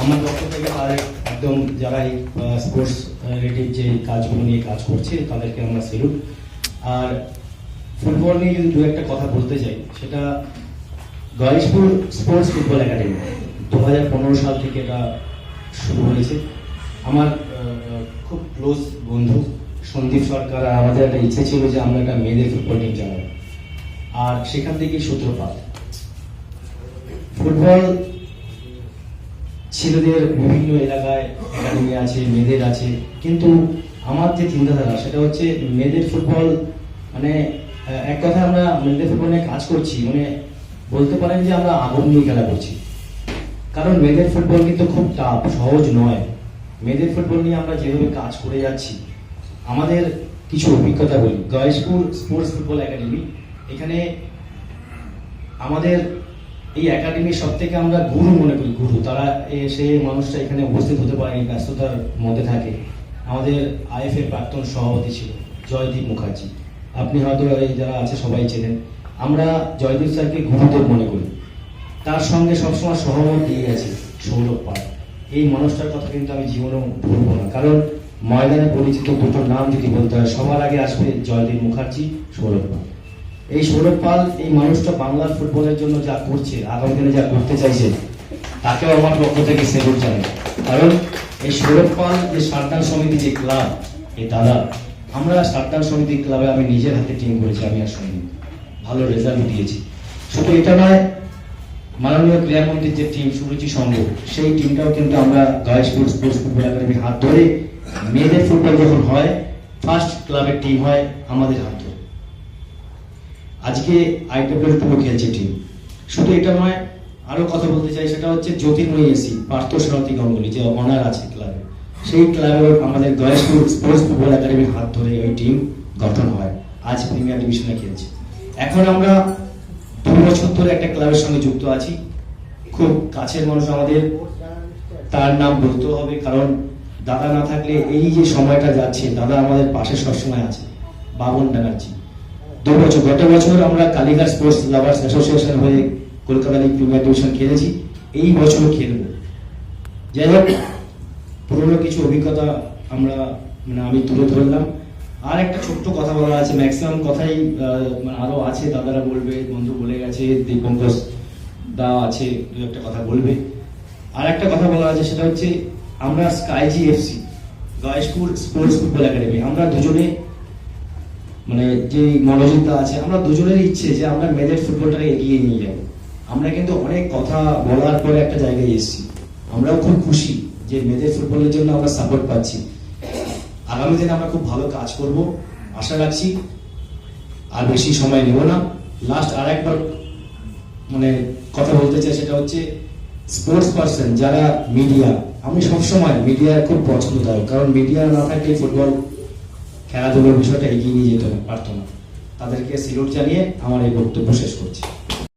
আমার পক্ষ থেকে আর একদম যারা এই স্পোর্টস রিলেটেড যে কাজগুলো নিয়ে কাজ করছে তাদেরকে আমরা সেলুট। আর ফুটবল নিয়ে যদি দু একটা কথা বলতে চাই, সেটা গয়েশপুর স্পোর্টস ফুটবল একাডেমি 2015 সাল থেকে এটা শুরু হয়েছে। আমার খুব ক্লোজ বন্ধু সন্দীপ সরকার আর আমাদের একটা ইচ্ছে ছিল যে আমরা একটা মেয়েদের ফুটবল টিম চালাবো, আর সেখান থেকেই সূত্রপাত। ফুটবল ছেলেদের বিভিন্ন এলাকায় একাডেমি আছে, মেয়েদের আছে, কিন্তু আমার যে চিন্তাধারা সেটা হচ্ছে মেয়েদের ফুটবল মানে এক কথা আমরা মেয়েদের ফুটবল নিয়ে কাজ করছি, মানে বলতে পারেন যে আমরা আগুন নিয়ে খেলা করছি। কারণ মেয়েদের ফুটবল কিন্তু খুব টাফ, সহজ নয়। মেয়েদের ফুটবল নিয়ে আমরা যেভাবে কাজ করে যাচ্ছি, আমাদের কিছু অভিজ্ঞতা বলি। গয়েশপুর স্পোর্টস ফুটবল একাডেমি, এখানে আমাদের এই একাডেমির সব থেকে আমরা গুরু মনে করি, গুরু তারা সেই মানুষটা এখানে উপস্থিত হতে পারেনি, ব্যস্ততার মধ্যে থাকে। আমাদের আইএফএ প্রাক্তন সভাপতি ছিল জয়দীপ মুখার্জি, আপনি হয়তো এই যারা আছে সবাই চেনেন। আমরা জয়দীপ স্যারকে গুরুদেব মনে করি। তার সঙ্গে সবসময় সহমত দিয়ে গেছে সৌরভ পাল। এই মানুষটার কথা কিন্তু আমি জীবনেও ভুলবো না, কারণ ময়দানে পরিচিত দুটো নাম যদি বলতে হয়, সবার আগে আসবে জয়দীপ মুখার্জি, সৌরভ পাল। এই সৌরভ পাল, এই মানুষটা বাংলার ফুটবলের জন্য যা করছে, আগামী দিনে যা করতে চাইছে, তাকেও আমার পক্ষ থেকে সেলুট জানাই। কারণ এই সৌরভ পাল যে সারদান সমিতি যে ক্লাব, এই দাদা, আমরা সারদান সমিতি ক্লাবে আমি নিজের হাতে টিম করেছি, আমি আর সঙ্গে ভালো রেজাল্ট দিয়েছি। শুধু এটা নয়, মাননীয় ক্রীড়ামন্ত্রীর যে টিম সুরুচি সংঘ, সেই টিমটাও কিন্তু আমরা গয়েশপুর স্পোর্টস ফুটবল একাডেমির হাত ধরে, মেয়েদের ফুটবল যখন হয় ফার্স্ট ক্লাবের টিম হয় আমাদের হাত ধরে। আজকে IWF খেলছে টিম। শুধু এটা নয়, আরো কথা বলতে চাই, সেটা হচ্ছে জ্যোতির্ময়ী এসি পার্থ সারথী গাঙ্গুলি যে অনার আছে ক্লাবে, সেই ক্লাবের আমাদের গয়েশপুর স্পোর্টস ফুটবল একাডেমির হাত ধরে ওই টিম গঠন হয়, আজ প্রিমিয়ার ডিভিশনে খেলছে। এখন আমরা 2 বছর ধরে একটা ক্লাবের সঙ্গে যুক্ত আছি, খুব কাছের মানুষ আমাদের, তার নাম বলতে হবে, কারণ দাদা না থাকলে এই যে সময়টা যাচ্ছে, দাদা আমাদের পাশে সবসময় আছে, বাবন ব্যানার্জি। 2 বছর, গত বছর আমরা কালীঘাট স্পোর্টস লাভার্স অ্যাসোসিয়েশন হয়ে কলকাতা লিগ প্রিমিয়ার ডিভিশন খেলেছি, এই বছরও খেলব। যাই হোক, পুরোনো কিছু অভিজ্ঞতা আমরা আমি তুলে ধরলাম। আর একটা ছোট্ট কথা বলার আছে, ম্যাক্সিমাম কথাই আরো আছে, দাদারা বলবে, বন্ধু বলে গেছে, দীপঙ্কর দা আছে, দু একটা কথা বলবে। আর একটা কথা বলার আছে, সেটা হচ্ছে আমরা স্কাইজি FC Gayeshpur sports football academy, আমরা দুজনে মানে যে মনোযোগটা আছে, আমরা দুজনের ইচ্ছে যে আমরা মেয়েদের ফুটবলটাকে এগিয়ে নিয়ে যাব। আমরা কিন্তু অনেক কথা বলার পরে একটা জায়গায় এসেছি, আমরাও খুব খুশি যে মেয়েদের ফুটবলের জন্য আমরা সাপোর্ট পাচ্ছি। আগামী দিনে আমরা খুব ভালো কাজ করব আশা রাখছি। আর বেশি সময় নেব না। লাস্ট আর একবার মানে কথা বলতে চাই, সেটা হচ্ছে স্পোর্টস পার্সন যারা মিডিয়া, আমি সবসময় মিডিয়া খুব পছন্দদায়ক, কারণ মিডিয়া না থাকলে ফুটবল খেলাধুলার বিষয়টা এগিয়ে নিয়ে যেতে পারতো না। তাদেরকে সেলুট জানিয়ে আমার এই বক্তব্য শেষ করছি।